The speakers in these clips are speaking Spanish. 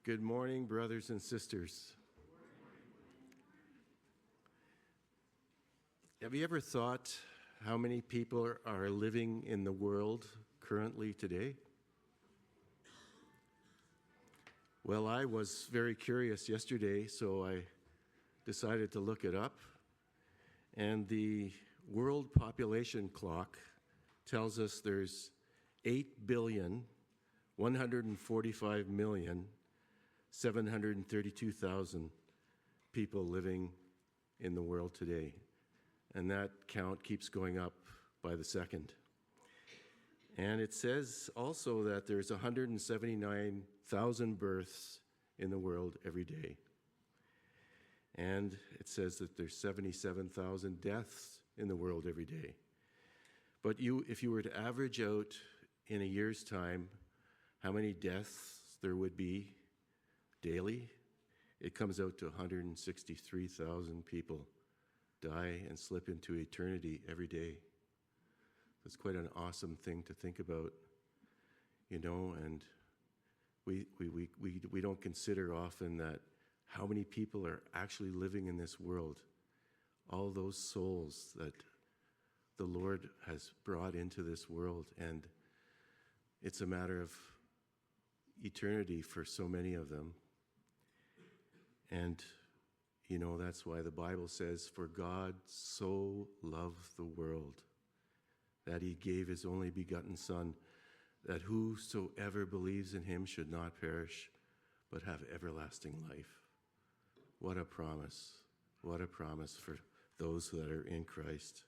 Good morning, brothers and sisters. Have you ever thought how many people are living in the world currently today? Well, I was very curious yesterday, so I decided to look it up. And the world population clock tells us there's 8,145,732,000 people living in the world today. And that count keeps going up by the second. And it says also that there's 179,000 births in the world every day. And it says that there's 77,000 deaths in the world every day. But if you were to average out in a year's time how many deaths there would be daily, it comes out to 163,000 people die and slip into eternity every day. It's quite an awesome thing to think about, you know, and we don't consider often that how many people are actually living in this world, all those souls that the Lord has brought into this world, and it's a matter of eternity for so many of them. And you know, that's why the Bible says, "For God so loved the world that he gave his only begotten Son, that whosoever believes in him should not perish, but have everlasting life." What a promise. What a promise for those that are in Christ.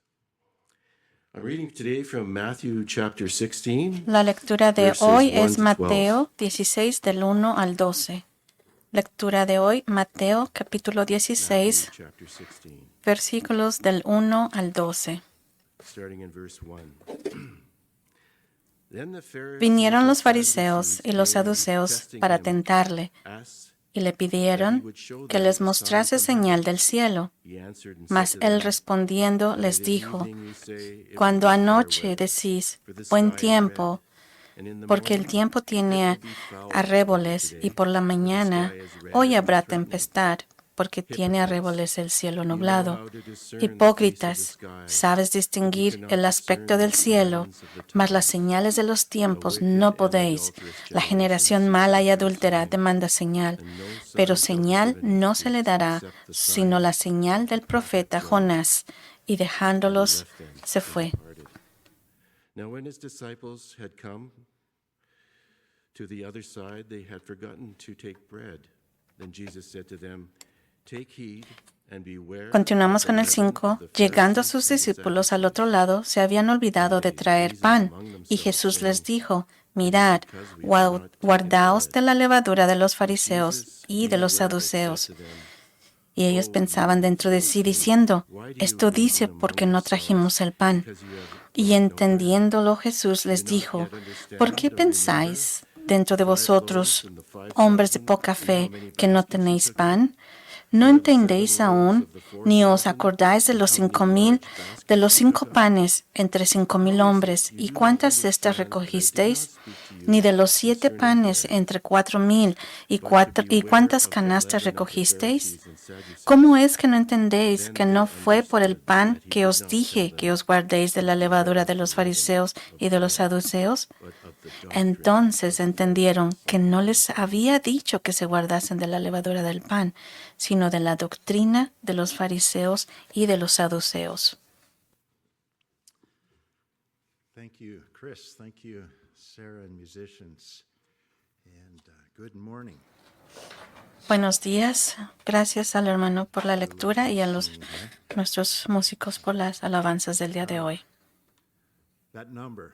I'm reading today from Matthew chapter 16. La lectura de verses hoy 1 es to 12. Mateo 16 del 1 al 12. Lectura de hoy, Mateo capítulo 16, Matthew chapter 16, versículos del 1 al 12. starting in verse 1. Then the Pharisees Vinieron and los fariseos Sadducees y los came, saduceos testing para him, tentarle asked y le that he pidieron would show que them les a sign mostrase from señal heaven. del cielo. He answered and Mas said to él them, respondiendo "Why les this dijo, evening you say, it will cuando be fair anoche weather, decís for the buen sky is tiempo, red, and in the porque el morning tiempo it tiene will be foul weather arréboles, y today, por la for the mañana sky is red hoy and habrá threatening. tempestad, porque tiene Hypocrites, arréboles el cielo you know nublado. how to discern the face of the Hipócritas, sky, sabes but you distinguir cannot el discern aspecto the del cielo, signs of the mas las times. señales de los The tiempos wicked no and podéis. adulterous La generation generación seeks mala y after a adúltera sign, demanda señal, and no pero sign shall be señal given no it se le dará, except the sino sign la señal of the del profeta prophet Jonah. Jonás. Y And he dejándolos, left them se and fue. departed. Now when his disciples had come to the other side, they had forgotten to take bread. Then Jesus said to them, "Take heed and beware Continuamos of the con el leaven 5. of the Llegando Pharisees sus and the discípulos al otro Sadducees." lado, se habían olvidado de And they traer reasoned pan. among Y themselves, Jesús les saying, dijo, "It is mirad, because we have not taken guardaos bread." de la levadura de los But fariseos Jesus, y de being los aware of it, said saduceos. to them, Y ellos "O pensaban you dentro de slow sí, of faith, diciendo, why do you esto dice reason porque among no yourselves, trajimos el pan. because you have Y brought no bread? entendiéndolo Jesús Do les you not dijo, yet ¿por understand qué or remember pensáis the dentro de 5 loaves vosotros, and the hombres de 5,000, poca and how fe, many que no baskets you tenéis took up? pan? ¿No Or the 7 entendéis loaves aún, of the ni os 4,000, acordáis de and los how many 5,000, large de baskets los you 5 took up? panes entre 5,000 How is it hombres, you y do not cuántas cestas understand that I did not recogisteis? speak to you Ni de los 7 concerning panes bread, entre 4,000, y but to cuántas beware of the canastas leaven of the recogisteis? Pharisees and Sadducees? ¿Cómo es que no entendéis Then que they no fue por el understood pan that he que did os not tell dije que them os guardéis de to la levadura beware de of the los leaven fariseos of y de los Jonah, saduceos? but of the doctrine Entonces of the entendieron Pharisees que no and les Sadducees. había dicho que se guardasen de la levadura del pan, sino de la doctrina de los fariseos y de los saduceos. Thank you, Chris. Thank you, Sarah and musicians. And good morning. Buenos días. Gracias al hermano por la lectura y a nuestros músicos por las alabanzas del día de hoy. That number,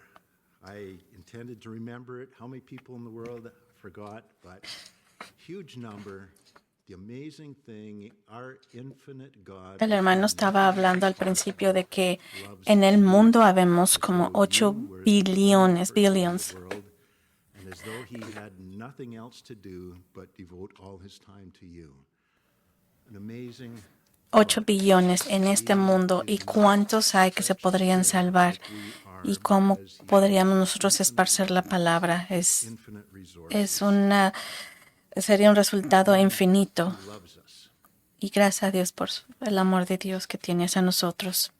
I intended to remember it. How many people in the world forgot? But huge number. The amazing thing, our infinite God. El hermano estaba hablando al principio de que en el mundo habemos como 8 billones. And as though he had nothing else to do but devote all his time to you. An amazing 8 billones en este mundo, y cuántos hay que se podrían salvar, y cómo podríamos nosotros esparcer la palabra. Es infinite resource. es una sería un resultado infinito. He loves us. Y gracias a Dios por el amor de Dios que tiene hacia nosotros.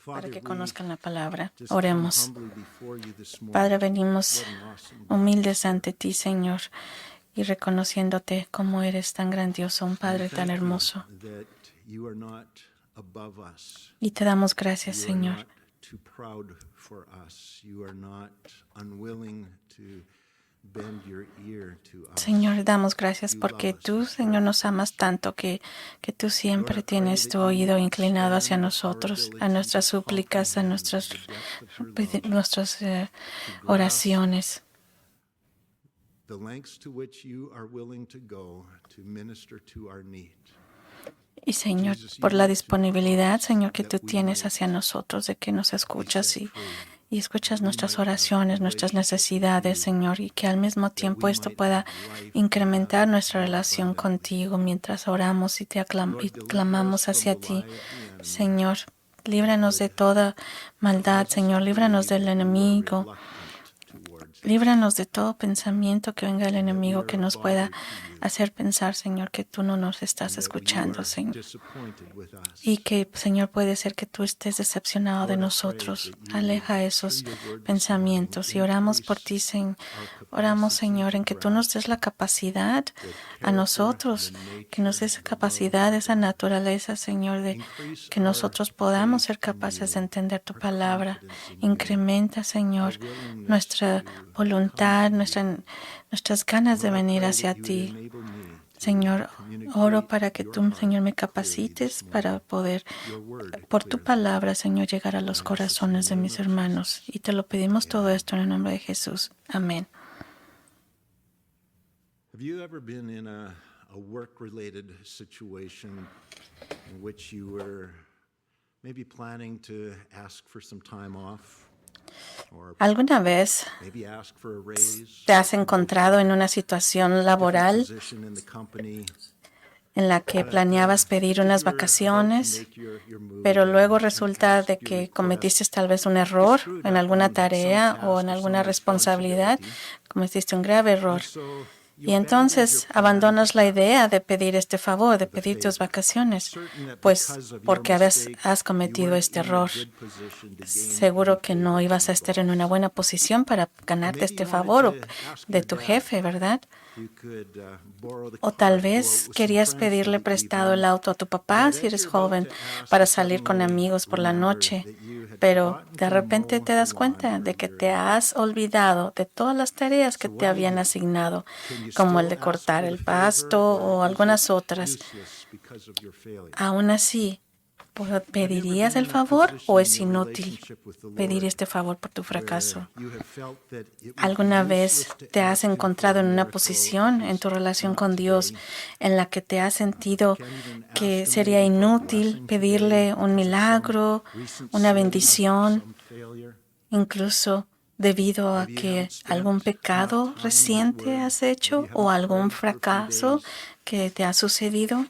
Para que conozcan la palabra. Just come Oremos. humbly before you this morning. Padre, venimos What an awesome God. humildes ante ti, Señor, y reconociéndote como eres tan grandioso, un Padre tan Thank you hermoso. that you are not above us. Y te damos gracias, You are Señor. not too proud for us. You are not unwilling to bend your ear to us. Señor, damos gracias porque tú, Señor, nos amas tanto que tú siempre tienes tu oído inclinado hacia nosotros, a nuestras súplicas, a nuestras oraciones. The lengths to which you are willing to go to minister to our need. Y Señor, por la disponibilidad, Señor, que tú tienes hacia nosotros, de que nos escuchas y escuchas nuestras oraciones, nuestras necesidades, Señor, y que al mismo tiempo esto pueda incrementar nuestra relación contigo mientras oramos y te clamamos hacia ti. Señor, líbranos de toda maldad, Señor, líbranos del enemigo. Líbranos de todo pensamiento que venga del enemigo que nos pueda hacer pensar, Señor, que tú no nos estás escuchando, Señor. Y que, Señor, puede ser que tú estés decepcionado de nosotros. Aleja esos pensamientos y oramos por ti, Señor. Oramos, Señor, en que tú nos des la capacidad a nosotros, que nos des esa capacidad, esa naturaleza, Señor, de que nosotros podamos ser capaces de entender tu palabra. Incrementa, Señor, nuestra voluntad, nuestras ganas de venir hacia ti. Señor, oro para que tú, Señor, me capacites para poder, por tu palabra, Señor, llegar a los corazones de mis hermanos. Y te lo pedimos todo esto en el nombre de Jesús. Amén. Have you ever been in a work-related situation in which you were maybe planning to ask for some time off? Or ¿Alguna vez maybe ask for a raise? te has encontrado en una situación laboral Position in the company? en la que planeabas pedir unas vacaciones, pero luego resulta de que cometiste tal vez un error en alguna tarea o en alguna responsabilidad, cometiste un grave error? Y entonces abandonas la idea de pedir este favor, de pedir tus vacaciones, pues porque has cometido este error. Seguro que no ibas a estar en una buena posición para ganarte este favor de tu jefe, ¿verdad? O tal vez querías pedirle prestado el auto a tu papá si eres joven para salir con amigos por la noche, pero de repente te das cuenta de que te has olvidado de todas las tareas que te habían asignado, como el de cortar el pasto o algunas otras. Aún así, ¿pedirías el favor o es inútil pedir este favor por tu fracaso? ¿Alguna vez te has encontrado en una posición en tu relación con Dios en la que te has sentido que sería inútil pedirle un milagro, una bendición, incluso debido a que algún pecado reciente has hecho o algún fracaso que te ha sucedido?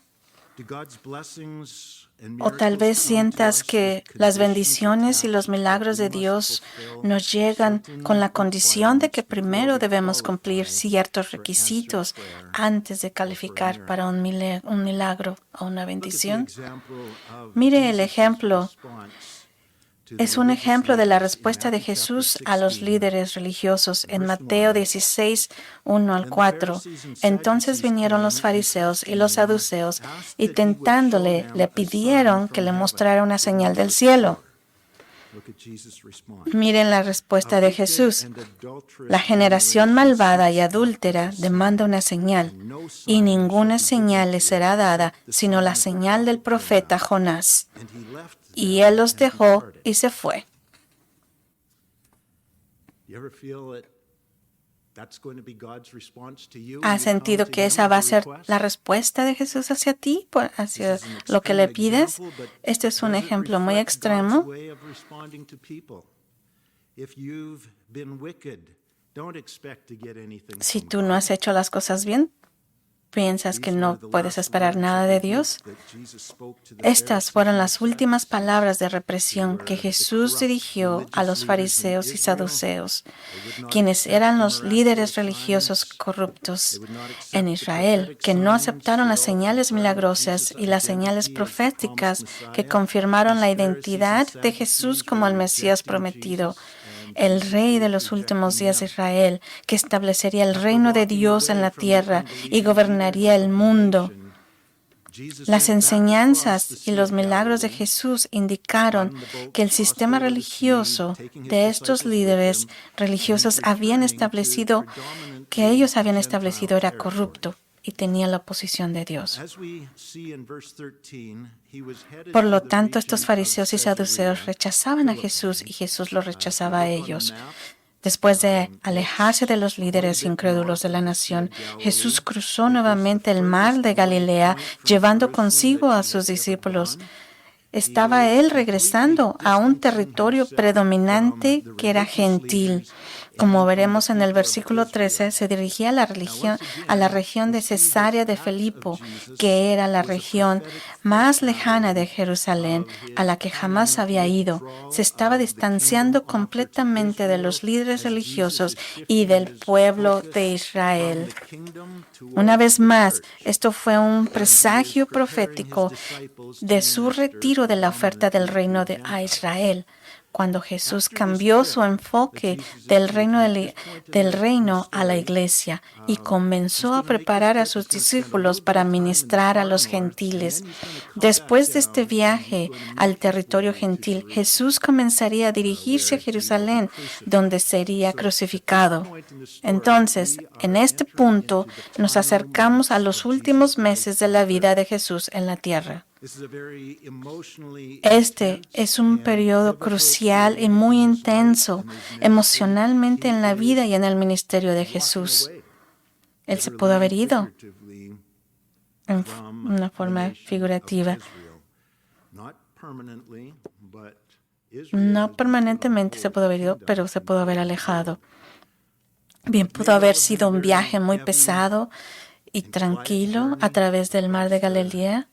O tal vez sientas que las bendiciones y los milagros de Dios nos llegan con la condición de que primero debemos cumplir ciertos requisitos antes de calificar para un milagro o una bendición. Mire el ejemplo. Es un ejemplo de la respuesta de Jesús a los líderes religiosos en Mateo 16, 1 al 4. Entonces vinieron los fariseos y los saduceos y tentándole le pidieron que le mostrara una señal del cielo. Miren la respuesta de Jesús. La generación malvada y adúltera demanda una señal, y ninguna señal le será dada sino la señal del profeta Jonás. Y él los dejó y se fue. ¿Has sentido que esa va a ser la respuesta de Jesús hacia ti, hacia lo que le pides? Este es un ejemplo muy extremo. Si tú no has hecho las cosas bien, ¿Piensas que no puedes esperar nada de Dios? Estas fueron las últimas palabras de represión que Jesús dirigió a los fariseos y saduceos, quienes eran los líderes religiosos corruptos en Israel, que no aceptaron las señales milagrosas y las señales proféticas que confirmaron la identidad de Jesús como el Mesías prometido, el Rey de los últimos días de Israel, que establecería el reino de Dios en la tierra y gobernaría el mundo. Las enseñanzas y los milagros de Jesús indicaron que el sistema religioso de estos líderes religiosos que ellos habían establecido era corrupto y tenía la oposición de Dios. Por lo tanto, estos fariseos y saduceos rechazaban a Jesús y Jesús los rechazaba a ellos. Después de alejarse de los líderes incrédulos de la nación, Jesús cruzó nuevamente el mar de Galilea, llevando consigo a sus discípulos. Estaba él regresando a un territorio predominante que era gentil. Como veremos en el versículo 13, se dirigía a la región de Cesarea de Filipo, que era la región más lejana de Jerusalén, a la que jamás había ido. Se estaba distanciando completamente de los líderes religiosos y del pueblo de Israel. Una vez más, esto fue un presagio profético de su retiro de la oferta del reino a Israel, cuando Jesús cambió su enfoque del reino a la iglesia y comenzó a preparar a sus discípulos para ministrar a los gentiles. Después de este viaje al territorio gentil, Jesús comenzaría a dirigirse a Jerusalén, donde sería crucificado. Entonces, en este punto, nos acercamos a los últimos meses de la vida de Jesús en la tierra. Este es un periodo crucial y muy intenso emocionalmente en la vida y en el ministerio de Jesús. Él se pudo haber ido en una forma figurativa. No permanentemente se pudo haber ido, pero se pudo haber alejado. Bien, pudo haber sido un viaje muy pesado y tranquilo a través del mar de Galilea,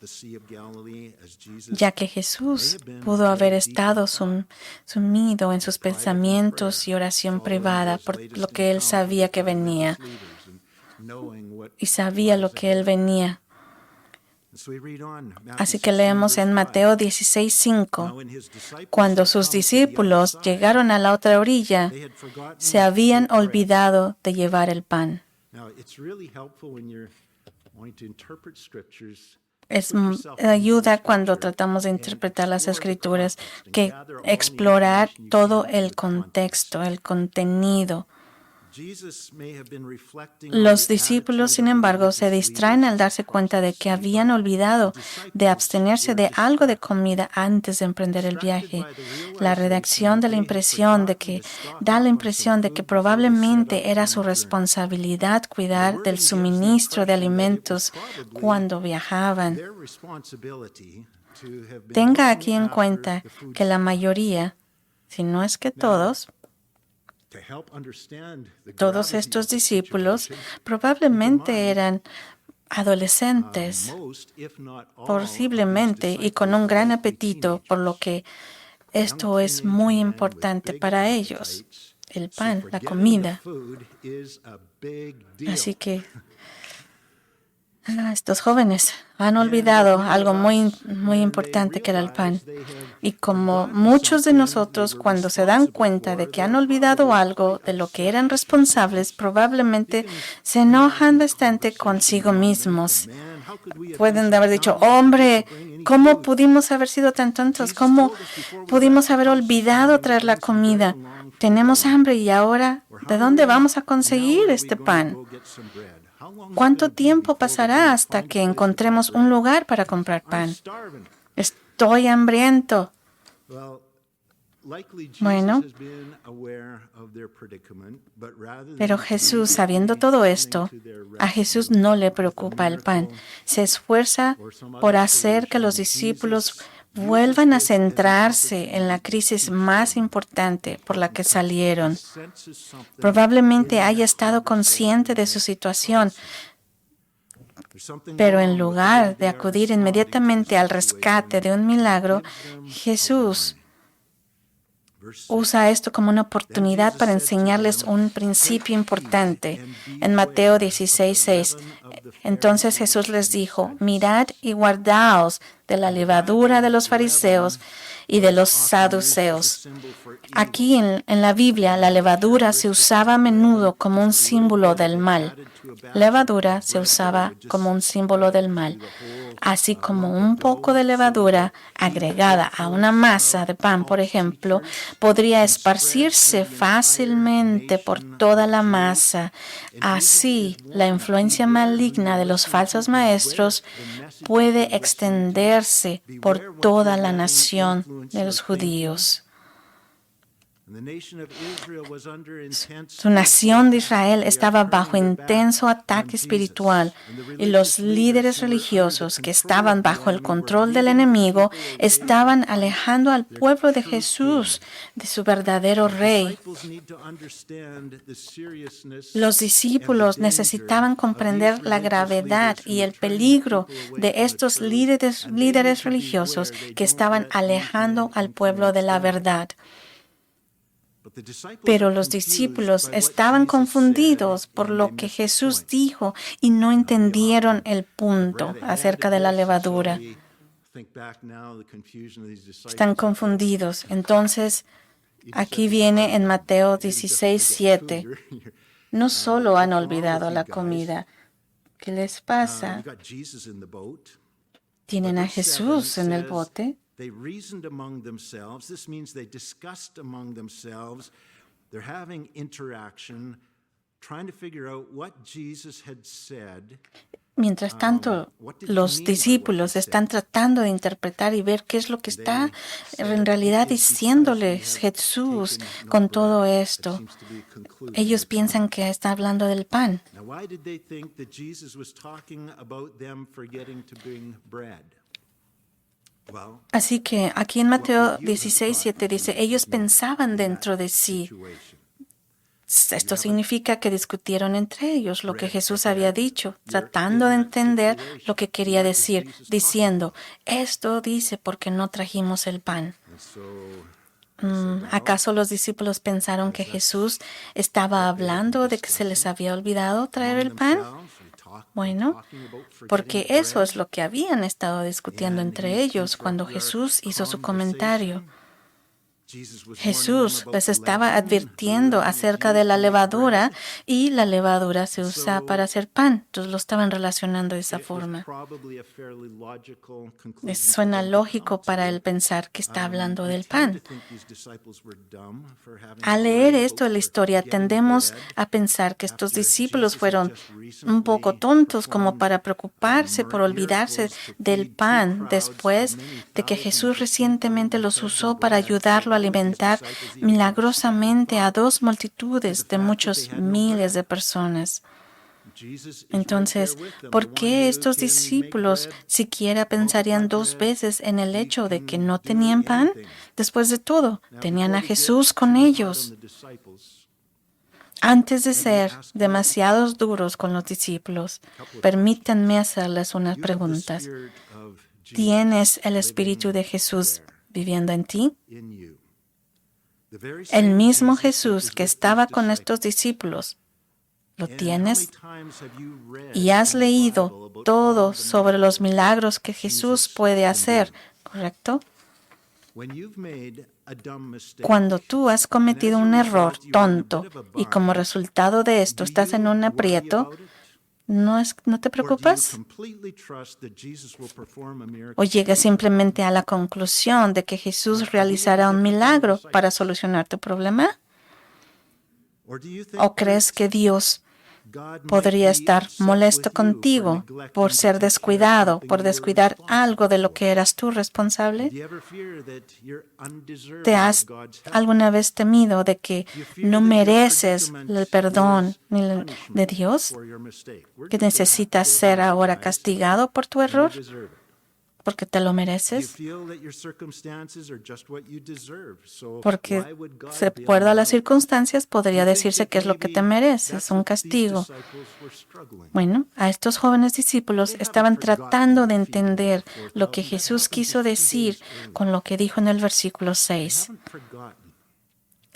ya que Jesús pudo haber estado sumido en sus pensamientos y oración privada por lo que él sabía que venía y sabía lo que él venía. Así que leemos en Mateo 16:5. Cuando sus discípulos llegaron a la otra orilla, se habían olvidado de llevar el pan. Ayuda cuando tratamos de interpretar las Escrituras que explorar todo el contexto, el contenido. Los discípulos, sin embargo, se distraen al darse cuenta de que habían olvidado de abstenerse de algo de comida antes de emprender el viaje. La redacción da la impresión de que probablemente era su responsabilidad cuidar del suministro de alimentos cuando viajaban. Tenga aquí en cuenta que la mayoría, si no es que todos estos discípulos probablemente eran adolescentes, posiblemente, y con un gran apetito, por lo que esto es muy importante para ellos, el pan, la comida. Así que estos jóvenes han olvidado algo muy, muy importante que era el pan. Y como muchos de nosotros, cuando se dan cuenta de que han olvidado algo de lo que eran responsables, probablemente se enojan bastante consigo mismos. Pueden haber dicho, hombre, ¿cómo pudimos haber sido tan tontos? ¿Cómo pudimos haber olvidado traer la comida? Tenemos hambre y ahora, ¿de dónde vamos a conseguir este pan? ¿Cuánto tiempo pasará hasta que encontremos un lugar para comprar pan? Estoy hambriento. Bueno, pero Jesús, sabiendo todo esto, a Jesús no le preocupa el pan. Se esfuerza por hacer que los discípulos vuelvan a centrarse en la crisis más importante por la que salieron. Probablemente haya estado consciente de su situación, Pero en lugar de acudir inmediatamente al rescate de un milagro, Jesús usa esto como una oportunidad para enseñarles un principio importante. En Mateo 16:6, entonces Jesús les dijo, mirad y guardaos de la levadura de los fariseos y de los saduceos. Aquí en la Biblia, la levadura se usaba a menudo como un símbolo del mal. Levadura se usaba como un símbolo del mal, así como un poco de levadura agregada a una masa de pan, por ejemplo, podría esparcirse fácilmente por toda la masa. Así, la influencia maligna de los falsos maestros puede extenderse por toda la nación de los judíos. Su nación de Israel estaba bajo intenso ataque espiritual y los líderes religiosos que estaban bajo el control del enemigo estaban alejando al pueblo de Jesús de su verdadero rey. Los discípulos necesitaban comprender la gravedad y el peligro de estos líderes religiosos que estaban alejando al pueblo de la verdad. Pero los discípulos estaban confundidos por lo que Jesús dijo y no entendieron el punto acerca de la levadura. Están confundidos. Entonces, aquí viene en Mateo 16:7. No solo han olvidado la comida. ¿Qué les pasa? Tienen a Jesús en el bote. They reasoned among themselves. This means they discussed among themselves. They're having interaction, trying to figure out what Jesus had said. Mientras tanto, los discípulos están tratando de interpretar y ver qué es lo que está en realidad diciéndoles Jesús con todo esto. Ellos piensan que está hablando del pan. Now, why did they think that Jesus was talking about them forgetting to bring bread? Así que aquí en Mateo 16:7 dice, ellos pensaban dentro de sí. Esto significa que discutieron entre ellos lo que Jesús había dicho, tratando de entender lo que quería decir, diciendo, esto dice porque no trajimos el pan. ¿Acaso los discípulos pensaron que Jesús estaba hablando de que se les había olvidado traer el pan? Bueno, porque eso es lo que habían estado discutiendo entre ellos cuando Jesús hizo su comentario. Jesús les estaba advirtiendo acerca de la levadura y la levadura se usa para hacer pan. Entonces lo estaban relacionando de esa forma. Les suena lógico para él pensar que está hablando del pan. Al leer esto de la historia, tendemos a pensar que estos discípulos fueron un poco tontos como para preocuparse por olvidarse del pan después de que Jesús recientemente los usó para ayudarlo a alimentar milagrosamente a 2 multitudes de muchos miles de personas. Entonces, ¿por qué estos discípulos siquiera pensarían 2 veces en el hecho de que no tenían pan? Después de todo, tenían a Jesús con ellos. Antes de ser demasiados duros con los discípulos, permítanme hacerles unas preguntas. ¿Tienes el Espíritu de Jesús viviendo en ti? El mismo Jesús que estaba con estos discípulos, ¿lo tienes? Y has leído todo sobre los milagros que Jesús puede hacer, ¿correcto? Cuando tú has cometido un error tonto y como resultado de esto estás en un aprieto, ¿no te preocupas? ¿O llegas simplemente a la conclusión de que Jesús realizará un milagro para solucionar tu problema? ¿O crees que Dios podría estar molesto contigo por ser descuidado, por descuidar algo de lo que eras tú responsable? ¿Te has alguna vez temido de que no mereces el perdón de Dios? ¿Que necesitas ser ahora castigado por tu error? porque te lo You mereces, feel that your circumstances are just what you deserve. So porque why would God de bail acuerdo a you las out? circunstancias podría You think decirse that que es lo que te maybe mereces, that's un what these castigo. disciples were struggling. Bueno, a estos jóvenes discípulos They estaban haven't forgotten tratando de the feeding of entender the lo que 4,000. That Jesús happened quiso just 2 decir days earlier. con lo que dijo en el versículo They 6. haven't forgotten.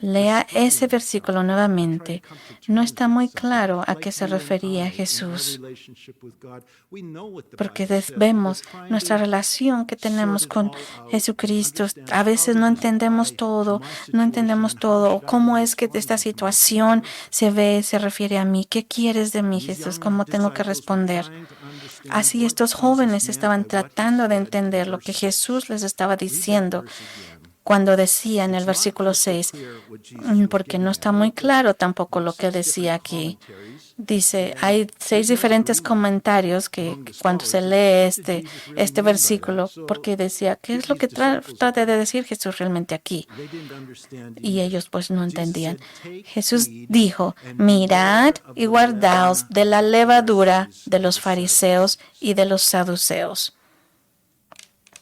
Lea ese versículo nuevamente. No está muy claro a qué se Like you and refería I, in our Jesús, relationship with God, we know what the porque Bible says, but we're vemos trying nuestra to relación que tenemos sort it con all out Jesucristo. and understand A how veces does no this entendemos apply to todo, my no situation entendemos and how todo. O should I cómo be es que esta responding to my situación situation. se ve, se refiere a mí. ¿Qué quieres de mí, And these Jesús? young ¿Cómo tengo que disciples were responder? trying to understand Así what estos Jesus jóvenes meant estaban by what he tratando de said in entender lo que verse 6. Jesús les estaba Read that diciendo verse again. cuando decía en el It's not versículo crystal 6, clear what Jesus was porque no getting está at. muy There's claro tampoco about lo que 6 decía different aquí. commentaries, Dice, and hay 6 there's no diferentes agreement comentarios que among the cuando se scholars of lee what did este Jesus really mean by that. versículo, So porque decía, ¿qué here's es lo que these disciples trata de again. decir Jesús realmente aquí? They didn't understand Y either. ellos pues no Jesus entendían. said, "Take Jesús heed dijo, and mirad beware of y the guardaos leaven de la of the levadura Pharisees de and los the fariseos Sadducees." y de los saduceos.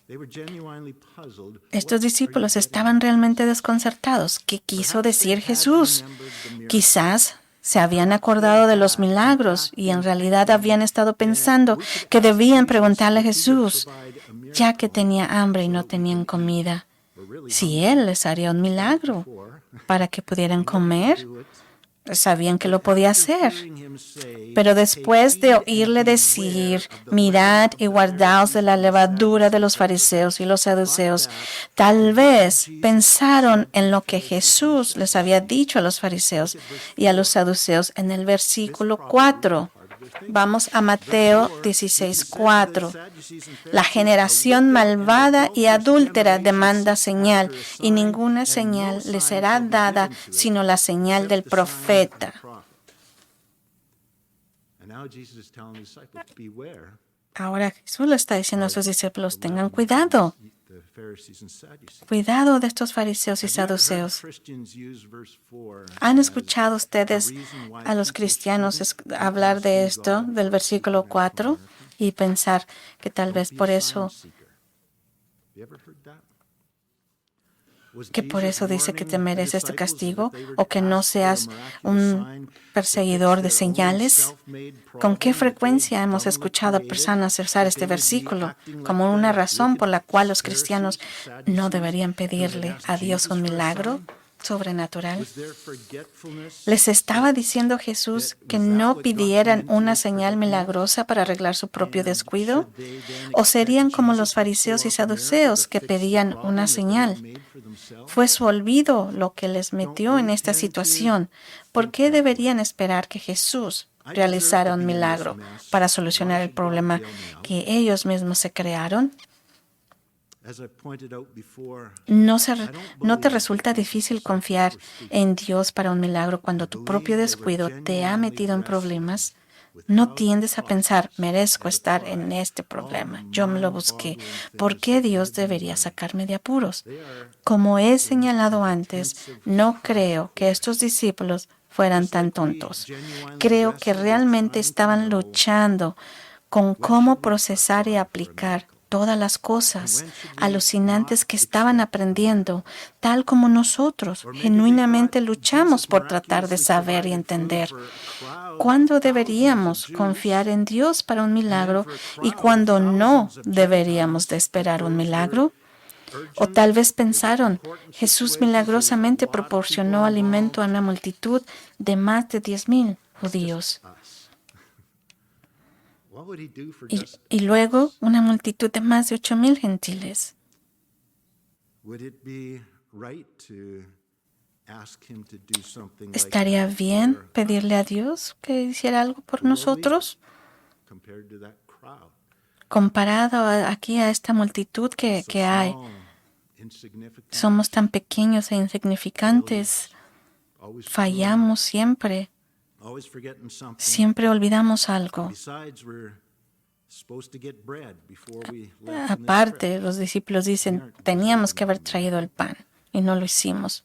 They were genuinely puzzled. Estos What are you discípulos getting estaban at? realmente desconcertados. ¿Qué quiso Perhaps they decir had Jesús? remembered the miracle. Quizás se habían Perhaps they acordado de los had, in milagros fact, y en been realidad thinking habían estado that pensando we could que ask debían Jesus preguntarle a if he would Jesús, provide a ya que miracle tenía hambre y so no that we tenían can eat. comida, We're really si hungry. Él les haría un We've done it milagro before. para que pudieran We know we can comer. do it. Sabían que But lo podía after hacer. hearing him say, Pero "Take después de heed and oírle beware decir, of the leaven mirad of y the guardaos de Pharisees la and the levadura de los Sadducees," they fariseos y los perhaps thought saduceos, back to tal what vez Jesus pensaron said to en the lo que Pharisees and the Jesús les había Sadducees. dicho a los fariseos Look at verse y a los 4. saduceos en el This versículo probably was 4. part of their thinking. Vamos a Verse Mateo 4, 16, Jesus said to the 4. Sadducees and La Pharisees, "A generación wicked and malvada y adulterous adúltera generation demanda seeks señal, after a y sign, ninguna and no señal le sign será shall be dada given to it sino la señal except del the sign of the profeta. prophet." And now Jesus is telling the disciples, beware Ahora Jesús le está diciendo a sus discípulos, the tengan leaven of cuidado, the Pharisees and Sadducees. cuidado de estos fariseos y Have you ever heard saduceos. Christians use verse 4 ¿Han as escuchado a ustedes reason why a los people cristianos shouldn't be hablar de asking esto, God del for versículo supernatural 4, miracles? y pensar que tal Don't vez be a por sign eso, seeker. Have you ever heard that? Was que por Jesus eso dice que te warning the mereces este disciples that castigo, if they were o to que no ask for a seas miraculous un sign to perseguidor fix de their own señales? self-made ¿Con qué problem that they frecuencia hemos dumbly escuchado a created, personas usar that este they would be versículo acting like como una the razón por la wicked cual los cristianos Pharisees and no Sadducees deberían who had pedirle asked a Dios Jesus un for a milagro sign? sobrenatural? Was their forgetfulness Les estaba that diciendo Jesús que was that no what got them pidieran into una this señal predicament? milagrosa para arreglar su propio And descuido, should they then o expect serían como los Jesus to pull fariseos y off a miracle saduceos to que fix the pedían una problem that they had señal. made for themselves? Fue su olvido lo que les Don't metió en we esta tend to situación. ¿Por think qué that way? deberían esperar que Jesús I deserve realizara to un be in this milagro mess. para Why solucionar el should God problema bail me out? que ellos mismos se crearon? As I pointed out before, ¿No, I don't no te believe resulta that these difícil disciples confiar were stupid. en Dios para un milagro cuando I tu propio believe they were descuido te ha genuinely metido en wrestling problemas? with No how to tiendes a pensar, process merezco and estar apply en este all the problema. Yo me lo busqué. mind-boggling ¿Por things qué that Dios they've been debería learning. sacarme de apuros? They are Como he in señalado an antes, intensive no trial creo que for estos it. discípulos fueran Just tan like we tontos. genuinely Creo que wrestle with realmente trying to estaban know luchando con when cómo should we trust procesar y God for a aplicar miracle, todas las and cosas when should we alucinantes not que estaban expect a miracle. aprendiendo, tal como nosotros Or maybe they genuinamente thought luchamos Jesus por tratar de miraculously saber y provided food entender. for a crowd of ¿Cuándo thousands of deberíamos Jews, confiar en Dios para un and then milagro for a y crowd of cuándo no thousands of deberíamos de Gentiles that esperar un those were milagro? O urgent, tal vez they were pensaron, important Jesús situations, there was a milagrosamente lot of people proporcionó alimento a involved. una multitud de más de 10,000 It's just judíos. us. What would he do for Y, just y luego us? una multitud de más de 8,000 gentiles. Would it be right to ask him to do something like ¿Estaría that bien for pedirle a us, Dios que hiciera algo por the world nosotros? leaders, compared to that crowd? Comparado aquí a esta multitud So que hay, small, insignificant, somos tan pequeños e insignificantes, failures, always fallamos siempre, always forgetting something. siempre olvidamos algo. Besides, we're supposed to get bread before we left on this Aparte, trip. los discípulos dicen, teníamos que haber traído el pan y no lo hicimos.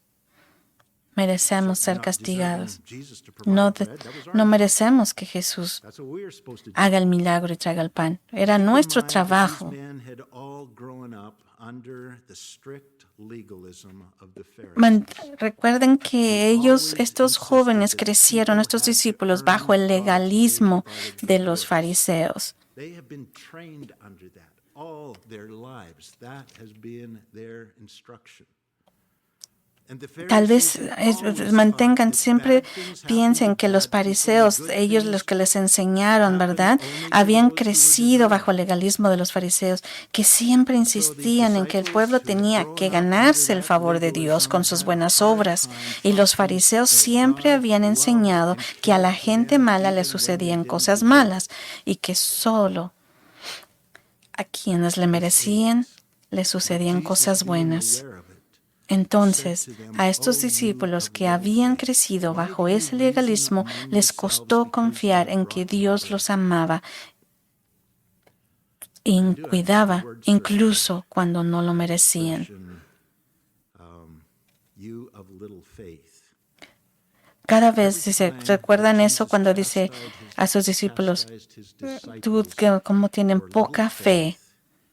merecemos ser Not castigados. deserving Jesus to No, provide bread. That was our no merecemos que Jesús That's what we were supposed to do. haga el milagro y traiga el pan. Era nuestro Keep in mind that trabajo. these men had all grown up under the strict legalism of the Pharisees. Recuerden que estos jóvenes crecieron, estos discípulos, bajo el legalismo de los fariseos. They have been trained under that all their lives. That has been their instruction. And the Tal vez Pharisees always mantengan, thought that siempre bad things piensen happened que to los bad people, fariseos, good ellos things los que les enseñaron, ¿verdad? Habían crecido bajo el legalismo de los fariseos, que siempre insistían en que el pueblo tenía que ganarse el favor de Dios con sus buenas obras. Y los fariseos siempre habían enseñado que a la gente mala le sucedían cosas malas y que solo a quienes le merecían le sucedían cosas buenas. Entonces, a estos discípulos que habían crecido bajo ese legalismo, les costó confiar en que Dios los amaba y cuidaba, incluso cuando no lo merecían. You of little faith. Cada vez dice, ¿recuerdan eso cuando dice a sus discípulos, tú que como tienen poca fe?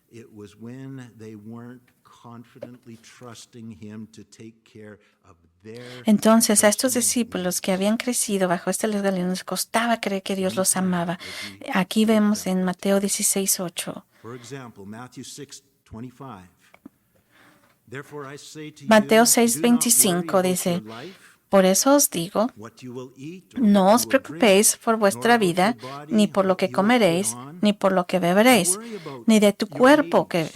It was when they weren't confidently trusting him to take care of their Entonces, a estos discípulos que habían crecido bajo este legalismo les costaba creer que Dios los amaba. Aquí vemos en Mateo 16:8. For example, Matthew 6:25. Therefore I say to you, Mateo do not 6:25 worry dice, about your life, por eso os digo, what you will eat or no what os you will drink, preocupéis por nor vuestra about vida, your body, ni por lo que what you will put comeréis, on. ni por lo que beberéis, ni de tu cuerpo que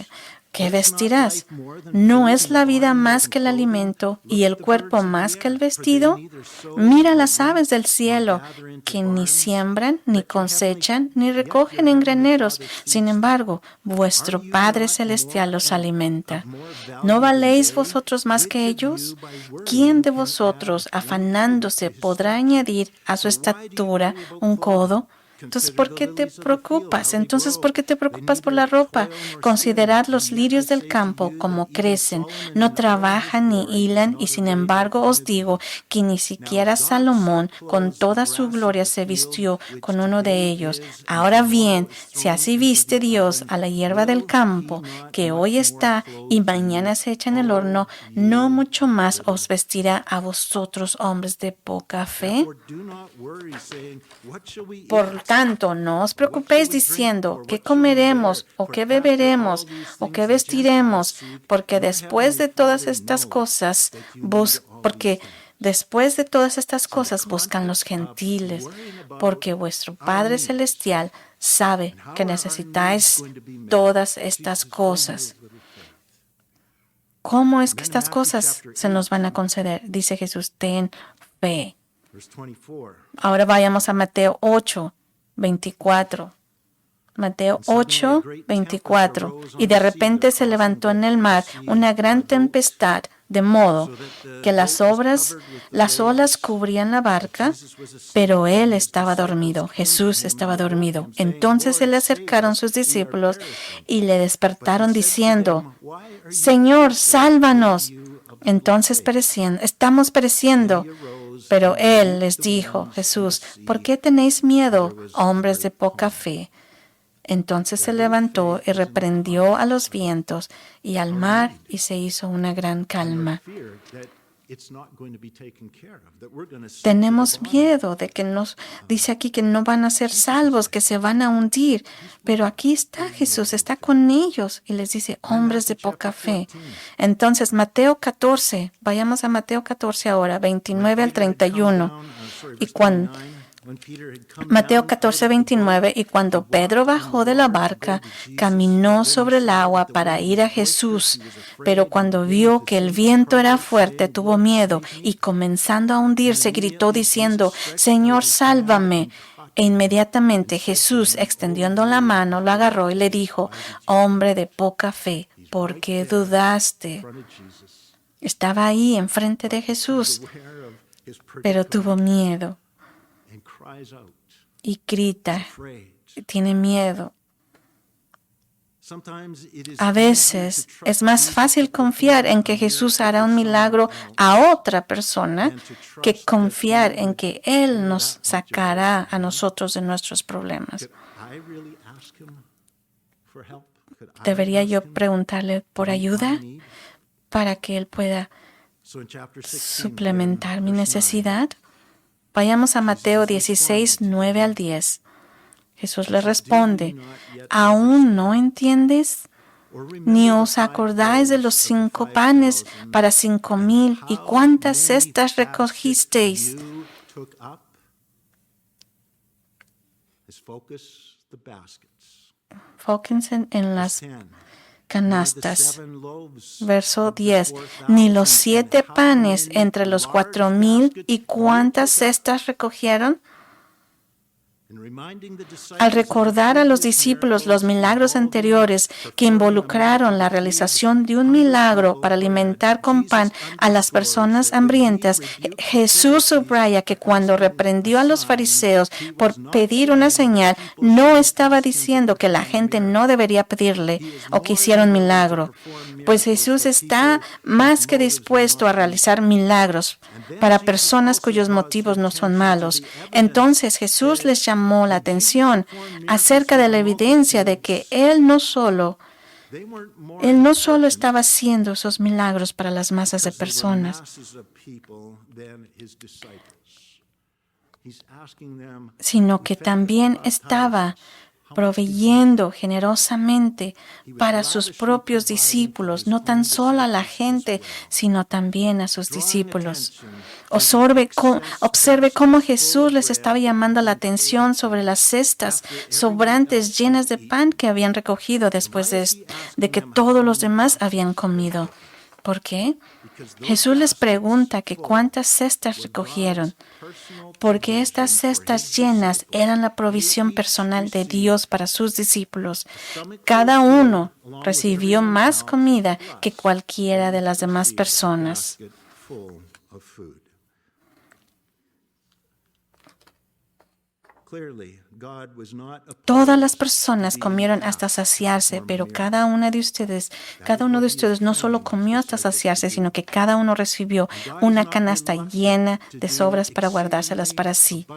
Is vestirás. not life more than ¿No food, es and la the vida body more más than que el clothing? alimento Look y at el the cuerpo birds of the más que el air, for they vestido? neither sow Mira nor las reap, aves del nor cielo, gather into que ni barns, siembran, ni yet your cosechan, heavenly- ni yet your recogen en heavenly graneros. Father feeds Sin them. embargo, vuestro Are you Padre not Celestial more los of alimenta. more value ¿No than valéis they? vosotros más Which que of ellos? you by worrying ¿Quién de can vosotros, add one afanándose, cubit to his podrá stature? añadir a su So why do you estatura worry about un clothing? codo? Entonces, Consider ¿por the qué te lilies of the field, preocupas? how they Entonces, grow. ¿por qué te They preocupas por neither la ropa? toil nor Considerad spin. los And yet lirios I del say to campo, you como that even crecen. Solomon No in all his trabajan ni glory was hilan, not y sin arrayed embargo like one os of digo these. que ni Now siquiera doth Salomón, so con clothe the toda su grass of gloria, the se field, vistió which con uno de today ellos. is, and Ahora bien, tomorrow is si thrown así into viste the Dios oven, a la hierba del will campo, he not que much hoy more está y clothe mañana you, se echa en el O horno, no you mucho más little os vestirá a vosotros, hombres de poca fe? Therefore, do not worry, saying, "What shall we Por eat? tanto, no os preocupéis diciendo qué What shall we comeremos, wear? o For qué after beberemos, all these o things qué the vestiremos, Gentiles seek, porque your después de heavenly todas Father estas knows cosas that you need all porque these things. después de todas estas So the cosas buscan los context of gentiles, worrying about porque vuestro our Padre needs Celestial sabe and how que are our needs necesitáis going to be met. todas Jesus estas said, "You cosas. of little faith." ¿Cómo es que Then in estas Matthew cosas chapter se nos van a 8, conceder? Dice Jesús, ten fe. Verse 24. Ahora vayamos a Mateo 8, 24. Mateo 8, 24. Y de repente se levantó en el mar una gran tempestad, de modo que las olas cubrían la barca, pero él estaba dormido. Jesús estaba dormido. Entonces se le acercaron sus discípulos y le despertaron diciendo, Señor, sálvanos. Entonces estamos pereciendo. Pero él les dijo, Jesús, ¿por qué tenéis miedo, hombres de poca fe? Entonces se levantó y reprendió a los vientos y al mar, y se hizo una gran calma. Tenemos miedo de que dice aquí que no van a ser salvos, que se van a hundir. Pero aquí está Jesús, está con ellos y les dice, hombres de poca fe. Entonces Mateo 14, vayamos a Mateo 14 ahora, 29 al 31. Mateo 14, 29, y cuando Pedro bajó de la barca, caminó sobre el agua para ir a Jesús, pero cuando vio que el viento era fuerte, tuvo miedo, y comenzando a hundirse, gritó diciendo, Señor, sálvame. E inmediatamente Jesús, extendiendo la mano, lo agarró y le dijo, hombre de poca fe, ¿por qué dudaste? Estaba ahí enfrente de Jesús, pero tuvo miedo. Y grita, tiene miedo. A veces es más fácil confiar en que Jesús hará un milagro a otra persona que confiar en que Él nos sacará a nosotros de nuestros problemas. ¿Debería yo preguntarle por ayuda para que Él pueda suplementar mi necesidad? Vayamos a Mateo 16, 9 al 10. Jesús le responde, ¿aún no entiendes? ¿Ni os acordáis de los 5 panes para 5,000 y cuántas cestas recogisteis? Fóquense en las canastas. Verso 10. Ni los 7 panes entre los 4,000 y cuántas cestas recogieron. Al recordar a los discípulos los milagros anteriores que involucraron la realización de un milagro para alimentar con pan a las personas hambrientas, Jesús subraya que cuando reprendió a los fariseos por pedir una señal, no estaba diciendo que la gente no debería pedirle o que hiciera un milagro, pues Jesús está más que dispuesto a realizar milagros para personas cuyos motivos no son malos. Entonces Jesús les llamó la atención acerca de la evidencia de que Él no solo estaba haciendo esos milagros para las masas de personas, sino que también estaba proveyendo generosamente para sus propios discípulos, no tan solo a la gente, sino también a sus discípulos. Observe cómo Jesús les estaba llamando la atención sobre las cestas sobrantes llenas de pan que habían recogido después de que todos los demás habían comido. ¿Por qué? Jesús les pregunta que cuántas cestas recogieron, porque estas cestas llenas eran la provisión personal de Dios para sus discípulos. Cada uno recibió más comida que cualquiera de las demás personas. Todas las personas comieron hasta saciarse, pero cada uno de ustedes no solo comió hasta saciarse, sino que cada uno recibió una canasta llena de sobras para guardárselas para sí.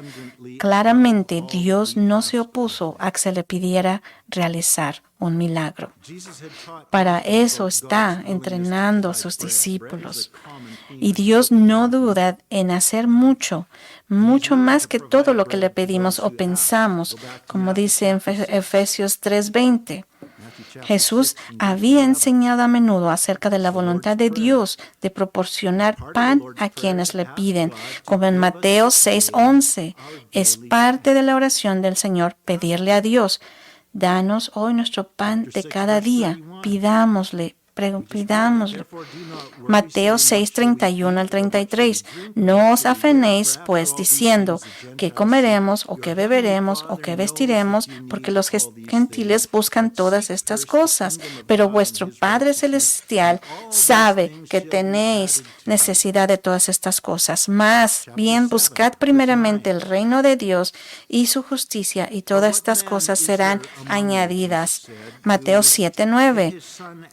Claramente, Dios no se opuso a que se le pidiera realizar un milagro. Para eso está entrenando a sus discípulos. Y Dios no duda en hacer mucho más que todo lo que le pedimos o pensamos, como dice en Efesios 3:20. Jesús había enseñado a menudo acerca de la voluntad de Dios de proporcionar pan a quienes le piden, como en Mateo 6:11. Es parte de la oración del Señor pedirle a Dios, danos hoy nuestro pan de cada día, pidámosle. Mateo 6:31 al 33. No os afanéis, pues, diciendo que comeremos o que beberemos o que vestiremos, porque los gentiles buscan todas estas cosas. Pero vuestro Padre Celestial sabe que tenéis necesidad de todas estas cosas. Más bien buscad primeramente el reino de Dios y su justicia, y todas estas cosas serán añadidas. Mateo 7:9.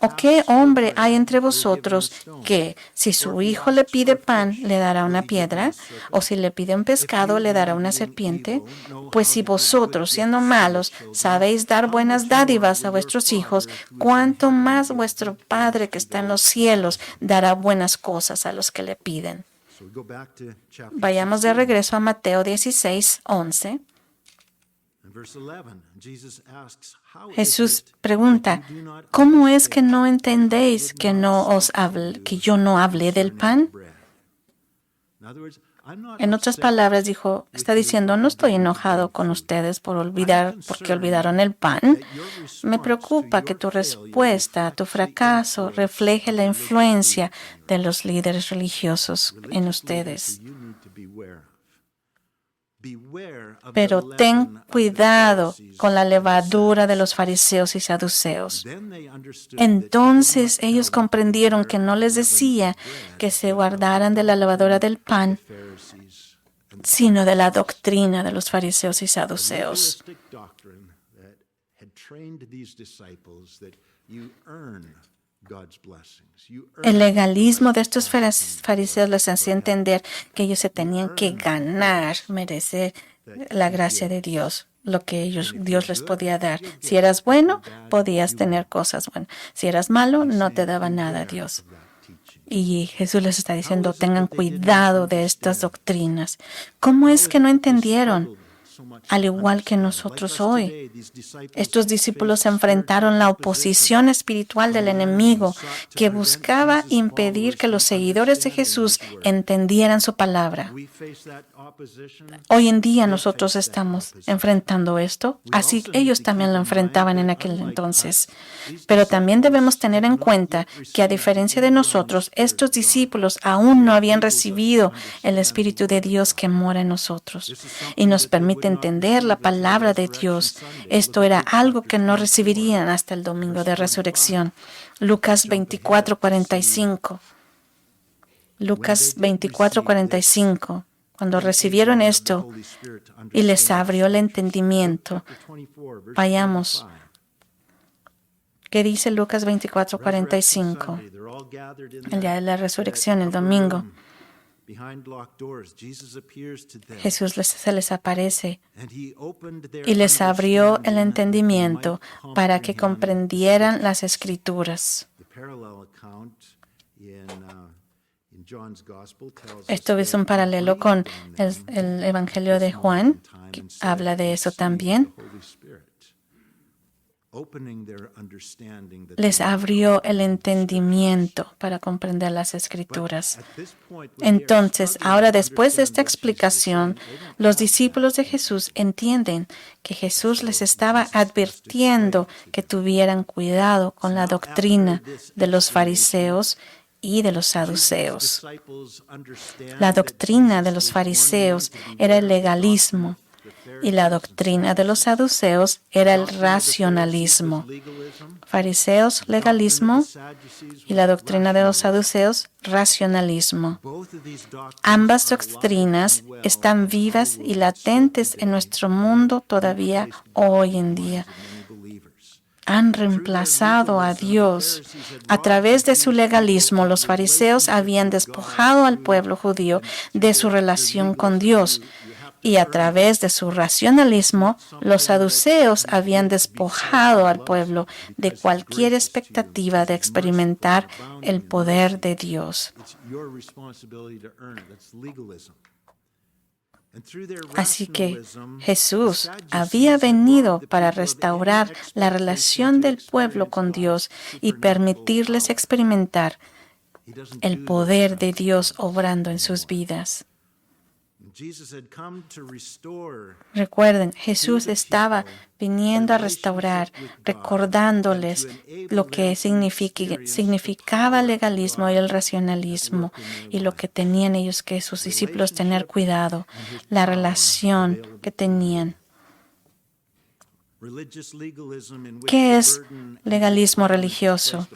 ¿O qué hombre hay entre vosotros que, si su hijo le pide pan, le dará una piedra? ¿O si le pide un pescado, le dará una serpiente? Pues si vosotros, siendo malos, sabéis dar buenas dádivas a vuestros hijos, ¿cuánto más vuestro Padre que está en los cielos dará buenas cosas a los que le piden? Vayamos de regreso a Mateo 16:11. Jesús pregunta, ¿cómo es que no entendéis que yo no hablé del pan? En otras palabras, está diciendo, no estoy enojado con ustedes porque olvidaron el pan. Me preocupa que tu respuesta a tu fracaso refleje la influencia de los líderes religiosos en ustedes. Pero ten cuidado con la levadura de los fariseos y saduceos. Entonces ellos comprendieron que no les decía que se guardaran de la levadura del pan, sino de la doctrina de los fariseos y saduceos. trained these disciples that you earn God's blessings. El legalismo de estos fariseos les hacía entender que ellos se tenían que ganar, merecer la gracia de Dios, lo que Dios les podía dar. Si eras bueno, podías tener cosas buenas. Si eras malo, no te daba nada Dios. Y Jesús les está diciendo, tengan cuidado de estas doctrinas. ¿Cómo es que no entendieron? Al igual que nosotros hoy, estos discípulos enfrentaron la oposición espiritual del enemigo que buscaba impedir que los seguidores de Jesús entendieran su palabra. Hoy en día nosotros estamos enfrentando esto, así ellos también lo enfrentaban en aquel entonces. Pero también debemos tener en cuenta que a diferencia de nosotros, estos discípulos aún no habían recibido el Espíritu de Dios que mora en nosotros y nos permite entender la palabra de Dios. Esto era algo que no recibirían hasta el domingo de resurrección. Lucas 24:45. Lucas 24:45. Cuando recibieron esto y les abrió el entendimiento. Vayamos. ¿Qué dice Lucas 24:45? El día de la resurrección, el domingo. Jesús se les aparece y les abrió el entendimiento para que comprendieran las Escrituras. Esto es un paralelo con el Evangelio de Juan, que habla de eso también. Les abrió el entendimiento para comprender las Escrituras. Entonces, ahora después de esta explicación, los discípulos de Jesús entienden que Jesús les estaba advirtiendo que tuvieran cuidado con la doctrina de los fariseos y de los saduceos. La doctrina de los fariseos era el legalismo y la doctrina de los saduceos era el racionalismo. Fariseos, legalismo, y la doctrina de los saduceos, racionalismo. Ambas doctrinas están vivas y latentes en nuestro mundo todavía hoy en día. Han reemplazado a Dios. A través de su legalismo, los fariseos habían despojado al pueblo judío de su relación con Dios. Y a través de su racionalismo, los saduceos habían despojado al pueblo de cualquier expectativa de experimentar el poder de Dios. Así que Jesús había venido para restaurar la relación del pueblo con Dios y permitirles experimentar el poder de Dios obrando en sus vidas. Recuerden, Jesús estaba viniendo a restaurar, recordándoles lo que significaba el legalismo y el racionalismo y lo que tenían ellos que sus discípulos tener cuidado, la relación que tenían. ¿Qué es legalismo religioso?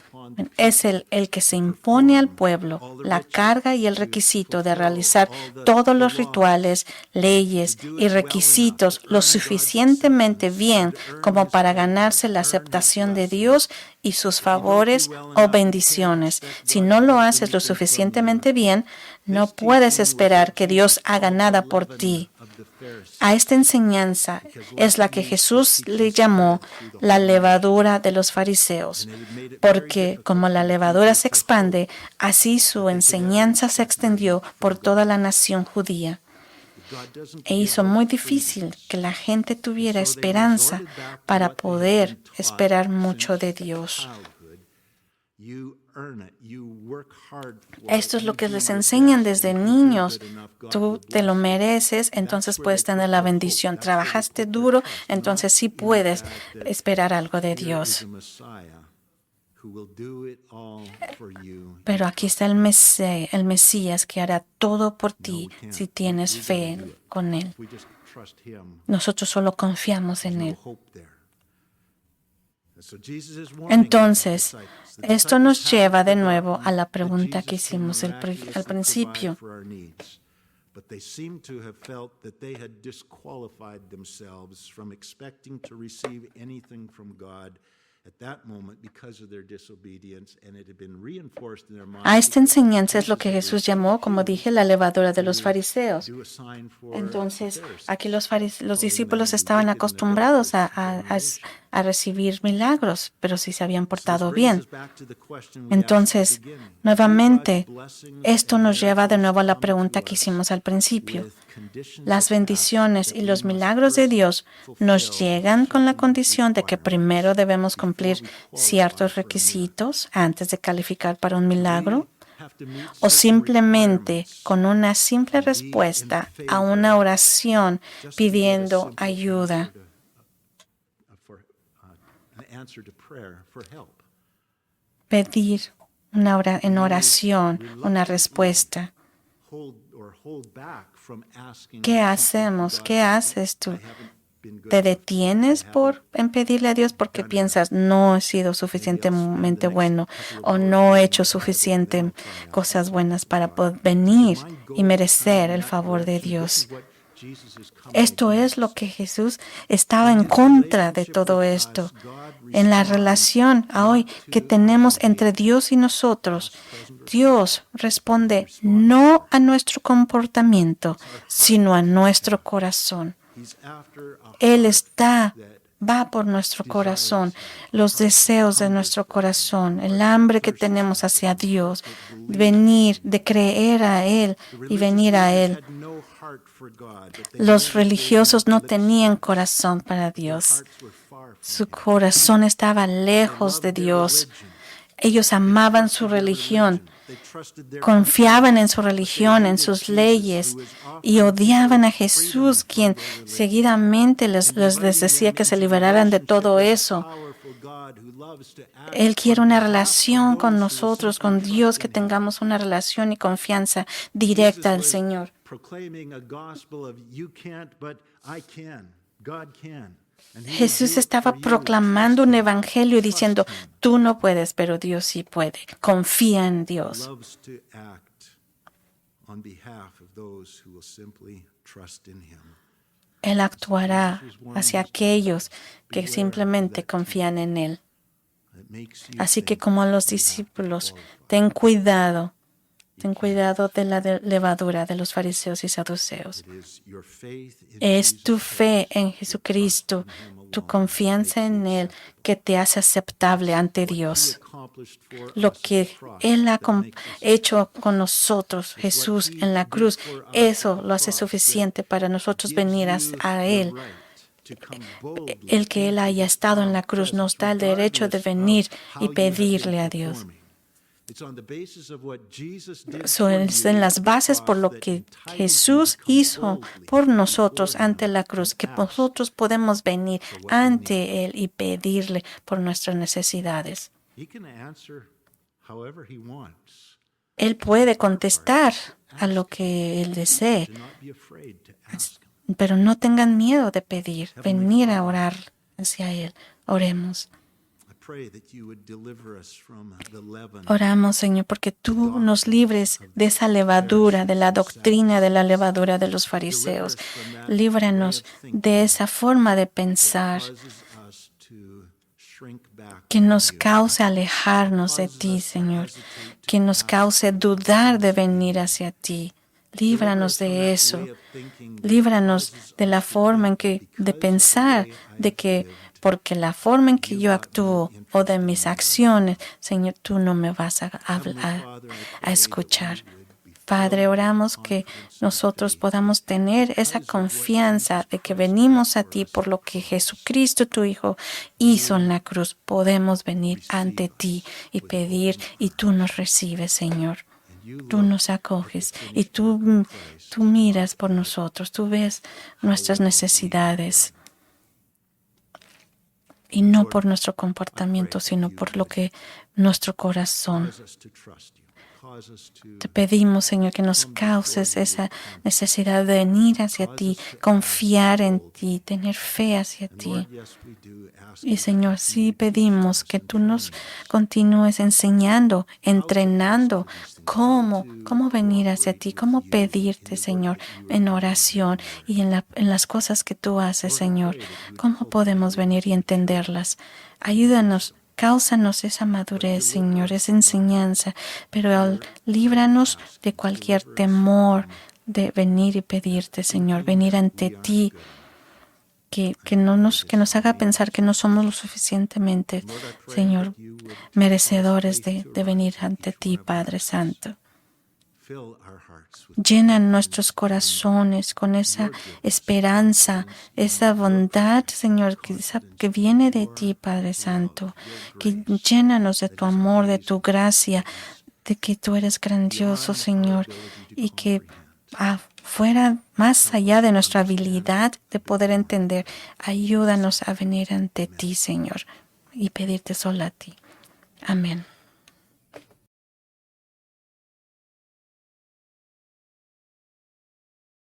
Es el que se impone al pueblo la carga y el requisito de realizar todos los rituales, leyes y requisitos lo suficientemente bien como para ganarse la aceptación de Dios y sus favores o bendiciones. Si no lo haces lo suficientemente bien, no puedes esperar que Dios haga nada por ti. A esta enseñanza es la que Jesús le llamó la levadura de los fariseos, porque como la levadura se expande, así su enseñanza se extendió por toda la nación judía. E hizo muy difícil que la gente tuviera esperanza para poder esperar mucho de Dios. Esto es lo que les enseñan desde niños. Tú te lo mereces, entonces puedes tener la bendición. Trabajaste duro, entonces sí puedes esperar algo de Dios. Pero aquí está el Mesías que hará todo por ti si tienes fe con Él. Nosotros solo confiamos en Él. Entonces, esto nos lleva de nuevo a la pregunta que hicimos al principio. but they seem to have felt that they had disqualified themselves from expecting to receive anything from God at that moment because of their disobedience, and it had been reinforced in their minds. A esta enseñanza es lo que Jesús llamó, como dije, la levadura de los fariseos. Entonces, aquí los discípulos estaban acostumbrados a recibir milagros, pero si se habían portado bien. Entonces, nuevamente, esto nos lleva de nuevo a la pregunta que hicimos al principio. Las bendiciones y los milagros de Dios nos llegan con la condición de que primero debemos cumplir ciertos requisitos antes de calificar para un milagro, o simplemente con una simple respuesta a una oración pidiendo ayuda. Pedir en oración una respuesta. ¿Qué hacemos? ¿Qué haces tú? ¿Te detienes en pedirle a Dios porque piensas no he sido suficientemente bueno o no he hecho suficientes cosas buenas para poder venir y merecer el favor de Dios? Esto es lo que Jesús estaba en contra de todo esto. En la relación hoy que tenemos entre Dios y nosotros, Dios responde no a nuestro comportamiento, sino a nuestro corazón. Él va por nuestro corazón, los deseos de nuestro corazón, el hambre que tenemos hacia Dios, de creer a Él y venir a Él. Los religiosos no tenían corazón para Dios. Su corazón estaba lejos de Dios. Ellos amaban su religión, confiaban en su religión, en sus leyes, y odiaban a Jesús, quien seguidamente les decía que se liberaran de todo eso. Él quiere una relación con nosotros, con Dios, que tengamos una relación y confianza directa al Señor. Jesús estaba proclamando un evangelio diciendo, tú no puedes, pero Dios sí puede. Confía en Dios. Él actuará hacia aquellos que simplemente confían en Él. Así que como a los discípulos, ten cuidado de la levadura de los fariseos y saduceos. Es tu fe en Jesucristo, tu confianza en Él, que te hace aceptable ante Dios. Lo que Él ha hecho con nosotros, Jesús, en la cruz, eso lo hace suficiente para nosotros venir a Él. El que Él haya estado en la cruz nos da el derecho de venir y pedirle a Dios. Es en las bases por lo que Jesús hizo por nosotros ante la cruz, que nosotros podemos venir ante Él y pedirle por nuestras necesidades. Él puede contestar a lo que Él desee, pero no tengan miedo de pedir, venir a orar hacia Él. Oremos. Oramos, Señor, porque tú nos libres de esa levadura, de la doctrina de la levadura de los fariseos. Líbranos de esa forma de pensar que nos cause alejarnos de ti, Señor, que nos cause dudar de venir hacia ti. Líbranos de eso. Líbranos de la forma de pensar de que porque la forma en que yo actúo o de mis acciones, Señor, tú no me vas a escuchar. Padre, oramos que nosotros podamos tener esa confianza de que venimos a ti por lo que Jesucristo, tu Hijo, hizo en la cruz. Podemos venir ante ti y pedir, y tú nos recibes, Señor. Tú nos acoges y tú miras por nosotros. Tú ves nuestras necesidades. Y no por nuestro comportamiento, sino por lo que nuestro corazón. cause us to Te pedimos, Señor, que nos causes esa necesidad de venir hacia ti, confiar en ti, tener fe hacia and ti. Lord, yes, we do ask Y you to Señor, sí continue to pedimos teach que us and tú nos train us continúes enseñando, entrenando how to ask for these things, cómo venir hacia ti, cooperate cómo with you in pedirte, the work Señor, that you are en doing oración in your- y en las cosas que tú haces, Lord, I Señor. pray that you would ¿Cómo podemos cultivate in venir us y maturity entenderlas? and Ayúdanos. wisdom. Cáusanos esa madurez, Señor, esa enseñanza, pero líbranos de cualquier temor de venir y pedirte, Señor, venir ante ti, que nos haga pensar que no somos lo suficientemente, Señor, merecedores de venir ante ti, Padre Santo. Llena nuestros corazones con esa esperanza, esa bondad, Señor, que viene de ti, Padre Santo. Que llénanos de tu amor, de tu gracia, de que tú eres grandioso, Señor, y que afuera, más allá de nuestra habilidad de poder entender, ayúdanos a venir ante ti, Señor, y pedirte solo a ti. Amén.